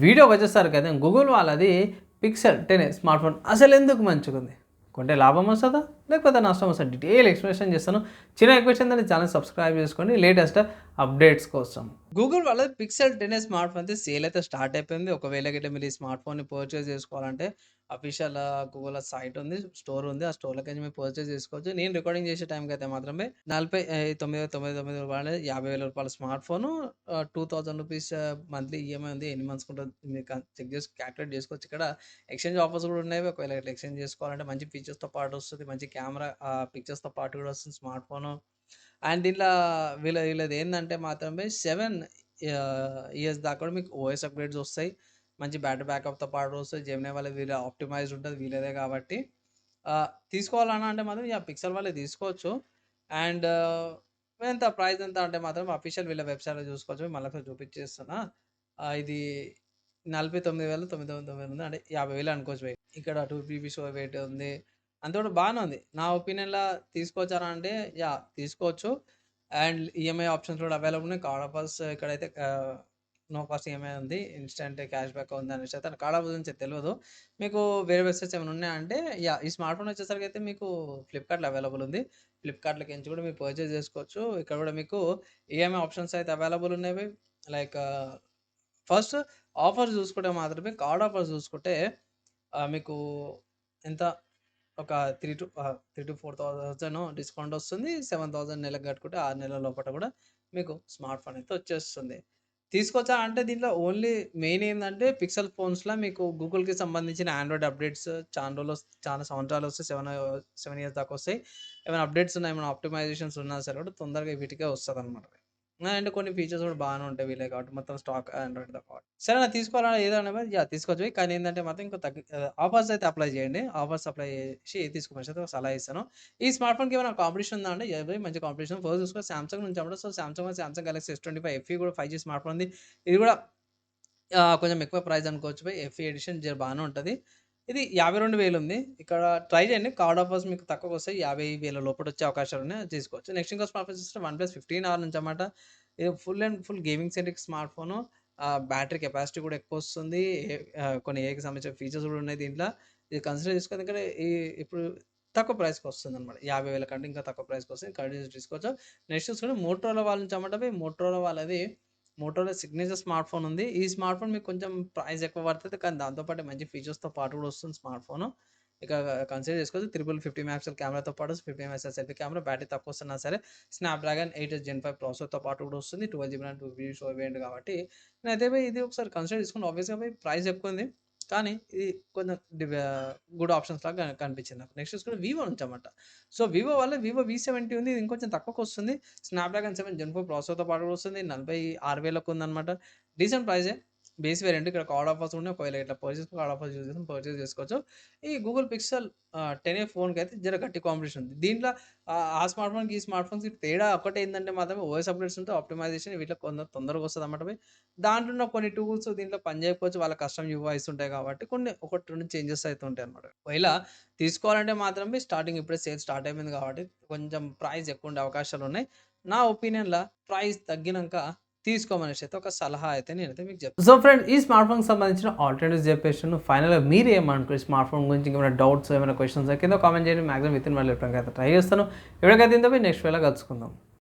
Video వచ్చేసరికి అయితే Google వాళ్ళది పిక్సెల్ 10 స్మార్ట్ ఫోన్ అసలు ఎందుకు మంచిగుంది, కొంటే లాభం వస్తుందా లేకపోతే నష్టం వస్తుందా, డీటెయిల్ ఎక్స్ప్లెనేషన్ చేస్తాను. చిన్న రిక్వెస్ట్ ఏంటంటే ఛానల్ సబ్స్క్రైబ్ చేసుకోండి లేటెస్ట్ అప్డేట్స్ కోసం. గూగుల్ వాళ్ళది పిక్సెల్ 10 స్మార్ట్ ఫోన్ అయితే సేల్ అయితే స్టార్ట్ అయిపోయింది. ఒకవేళ గిట్ల మీరు ఈ స్మార్ట్ ఫోన్ని పర్చేస్ చేసుకోవాలంటే అఫీషియల్ గూగుల్ సైట్ ఉంది, స్టోర్ ఉంది. ఆ స్టోర్‌లోకెళ్ళి మీరు పర్చేస్ చేసుకోవచ్చు. నేను రికార్డింగ్ చేసే టైంకి అయితే మాత్రమే 49,999 రూపాయలు, రూ. 50,000 స్మార్ట్ ఫోను, ₹2,000 మంత్లీ ఈఎంఐ ఉంది. ఎన్ని మంత్స్‌కి ఉంటదో మీరు చెక్ చేసి క్యాలిక్యులేట్ చేసుకోవచ్చు. ఇక్కడ ఎక్స్‌చేంజ్ ఆఫర్స్ కూడా ఉన్నాయి. ఒకవేళ ఇట్లా ఎక్స్‌చేంజ్ చేసుకోవాలంటే మంచి ఫీచర్స్‌తో పాటు వస్తది. మంచి కెమెరా పిక్చర్స్‌తో పాటు కూడా వస్తుంది స్మార్ట్ ఫోను. అండ్ దీంట్లో వీళ్ళది ఏందంటే మాత్రమే 7 ఇయర్స్ దాకా కూడా మీకు ఓఎస్ అప్‌గ్రేడ్స్ వస్తాయి. మంచి బ్యాటరీ బ్యాకప్‌తో పాటు వస్తాయి. జెమినీ వాళ్ళది వీళ్ళ ఆప్టిమైజ్డ్ ఉంటది వీళ్ళదే కాబట్టి తీసుకోవాలన్నా అంటే మాత్రం పిక్సెల్ వాళ్ళే తీసుకోవచ్చు. అండ్ ఎంత ప్రైస్ ఎంత అంటే మాత్రం అఫీషియల్ వీళ్ళ వెబ్‌సైట్‌లో చూసుకోవచ్చు. మళ్ళొకసారి చూపించేస్తున్నా. ఇది 49,999 ఉంది. అంటే 50,000 అనుకోవచ్చు భయ్. ఇక్కడ 2 జీబీ స్టోరేజ్ ఉంది. అంతా కూడా బానే ఉంది. నా ఒపీనియన్‌లా తీసుకోవచ్చారా అంటే తీసుకోవచ్చు. అండ్ ఈఎంఐ ఆప్షన్స్ కూడా అవైలబుల్ ఉన్నాయి. కార్డ్ ఆఫర్స్ ఇక్కడైతే నో కాస్ట్ ఈఎంఐ ఉంది. ఇన్‌స్టంట్ క్యాష్ బ్యాక్ ఉంది అనేసి అయితే కార్డ్ ఆఫర్స్ గురించి తెలవదు. మీకు వేరే వెబ్‌సైట్స్ ఏమైనా ఉన్నాయంటే ఈ స్మార్ట్ ఫోన్ వచ్చేసరికి అయితే మీకు ఫ్లిప్‌కార్ట్‌లో అవైలబుల్ ఉంది. ఫ్లిప్‌కార్ట్‌లోకించి కూడా మీరు పర్చేస్ చేసుకోవచ్చు. ఇక్కడ కూడా మీకు ఈఎంఐ ఆప్షన్స్ అయితే అవైలబుల్ ఉన్నవి. లైక్ ఫస్ట్ ఆఫర్స్ చూసుకుంటే మాత్రమే కార్డ్ ఆఫర్స్ చూసుకుంటే మీకు ఎంత ఒక 3,000-4,000 డిస్కౌంట్ వస్తుంది. 7,000 నెలకు కట్టుకుంటే 6 నెలల లోపల కూడా మీకు స్మార్ట్ ఫోన్ అయితే వచ్చేస్తుంది. తీసుకొచ్చా అంటే దీంట్లో ఓన్లీ మెయిన్ ఏందంటే పిక్సెల్ ఫోన్స్‌లో మీకు గూగుల్‌కి సంబంధించిన ఆండ్రాయిడ్ అప్డేట్స్ చాలా సంవత్సరాలు వస్తాయి. 7 ఇయర్స్ దాకా వస్తాయి. ఏమైనా అప్డేట్స్ ఉన్నాయి, ఏమైనా ఆప్టిమైజేషన్స్ ఉన్నా సరే కూడా తొందరగా వీటికే వస్తదనమాట. అండ్ కొన్ని ఫీచర్స్ కూడా బాగానే ఉంటాయి వీళ్ళయి కాబట్టి మొత్తం స్టాక్ ఆండ్రాయిడ్‌తో కాబట్టి. సరే నాకు తీసుకోవాలా ఏదైనా తీసుకోవచ్చు. కానీ ఏందంటే మాత్రం ఇంకా ఆఫర్స్ అయితే అప్లై చేయండి. ఆఫర్స్ అప్లై చేసి తీసుకోమనేసి అయితే ఒక సలహా ఇస్తాను. ఈ స్మార్ట్ ఫోన్‌కి ఏమైనా కాంపిటీషన్ ఉందా అంటే మంచి కాంపిటీషన్. ఫస్ట్ చూసుకుంటే సామ్‌సంగ్ నుంచి అప్పుడు సామ్‌సంగ్ గెలాక్సీ S25 FE కూడా 5G స్మార్ట్ ఫోన్ ఉంది. ఇది కూడా కొంచెం ఎక్కువ ప్రైస్ అనుకోవచ్చు బై. FE ఎడిషన్ బానే ఉంటది. ఇది 52,000 ఉంది. ఇక్కడ ట్రై చేయండి. కార్డ్ ఆఫర్స్ మీకు తక్కువకొస్తాయి. 50,000 లోపల వచ్చే అవకాశాలున్నాయి. అది తీసుకోవచ్చు. నెక్స్ట్ ఇంకో స్మార్ట్ ఫోన్ చూస్తే వన్‌ప్లస్ 15R నుంచి అన్నమాట. ఇది full gaming centric smart phone. Battery capacity కూడా ఎక్కువొస్తుంది. కొన్ని ఏఐకి సంబంధించిన ఫీచర్స్ కూడా ఉన్నాయి దీంట్లో. ఇది కన్సిడర్ చేసుకొని ఇక్కడ ఇప్పుడు తక్కువ ప్రైస్‌కొస్తుందన్నమాట. 50,000 కంటే ఇంకా తక్కువ ప్రైస్‌కొస్తుంది. కంటిన్యూస్ తీసుకోవచ్చు. నెక్స్ట్ చూసుకుంటే మోటరోలా వాళ్ళ నుంచి అన్నమాట. మోటరోలా వాళ్ళది మోటోలో సిగ్నేచర్ స్మార్ట్ ఫోన్ ఉంది. ఈ స్మార్ట్ ఫోన్ మీకు కొంచెం ప్రైస్ ఎక్కువ పడతది. కానీ దాంతో పాటు మంచి ఫీచర్స్‌తో పాటు కూడా వస్తుంది స్మార్ట్ ఫోను. ఇక కన్సిడర్ చేసుకోవచ్చు. 50 మెగాపిక్సెల్ కెమెరాతో పాటు 50 మెగాపిక్సెల్ సెల్ఫీ కెమెరా, బ్యాటరీ తక్కువ వస్తున్నా సరే స్నాప్‌డ్రాగన్ 8 జెన్ 5 ప్రాసెసర్‌తో పాటు కూడా వస్తుంది. 12 GB RAM, 2 GB storage variant కాబట్టి నేనైతే ఇది ఒకసారి కన్సిడర్ చేసుకుంటే ఆబ్వియస్‌గా ప్రైస్ ఎక్కువుంది. కానీ ఇది కొంచెం గుడ్ ఆప్షన్స్ లాగా కనిపించింది నాకు. నెక్స్ట్ చూసుకుంటే వివో నుంచి అన్నమాట. సో వివో వివో వి70 ఉంది. ఇది ఇంకొంచెం తక్కువకొస్తుంది. స్నాప్‌డ్రాగన్ 7 జెన్ 4 ప్రాసెసర్‌తో పాటు కూడా వస్తుంది. 46,000కి ఉందన్నమాట. డీసెంట్ ప్రైజే. బేస్ వేరియంట్ ఇక్కడ కార్డ్ ఆఫర్స్ ఉన్నాయి. ఒకవేళ ఇట్లా కార్డ్ ఆఫర్స్ యూజ్ చేసుకొని పర్చేస్ చేసుకోవచ్చు. ఈ గూగుల్ పిక్సెల్ 10 ఫోన్‌కైతే జర గట్టి కాంపిటీషన్ ఉంది. దీంట్లో ఆ స్మార్ట్ ఫోన్‌కి, ఈ స్మార్ట్ ఫోన్స్‌కి తేడా ఒకటే ఏందంటే మాత్రమే ఓఎస్ అప్డేట్స్ ఉంటాయి. ఆప్టిమైజేషన్ వీటిలో తొందరగా వస్తదన్నమాట బై. దాంట్లో ఉన్న కొన్ని టూల్స్ దీంట్లో పని చేయకపోవచ్చు. వాళ్ళ కస్టమ్ యూఐస్ ఉంటాయి కాబట్టి కొన్ని 1, 2 చేంజెస్ అయితే ఉంటాయన్నమాట. ఒకవేళ తీసుకోవాలంటే మాత్రం స్టార్టింగ్ ఇప్పుడే సేల్ స్టార్ట్ అయిపోయింది కాబట్టి కొంచెం ప్రైస్ ఎక్కువ ఉండే అవకాశాలున్నాయి. నా ఒపీనియన్‌ల ప్రైస్ తగ్గినంక తీసుకోమనేసి అయితే ఒక సలహా అయితే నేనైతే మీకు చెప్తాను. సో ఫ్రెండ్స్ ఈ స్మార్ట్ ఫోన్‌కి సంబంధించిన ఆల్టర్నేటివ్స్ చెప్పేసాను. ఫైనల్‌గా మీరు ఏమనుకోరు స్మార్ట్ ఫోన్ గురించి ఇంకేమైనా డౌట్స్ ఏమైనా క్వెషన్స్ కింద కామెంట్ చేయండి. మాక్సిమం వితిన్ మళ్ళీ రిప్లై అయితే ట్రై చేస్తాను. ఎప్పటికైతే నెక్స్ట్ వేళ కలుసుకుందాం.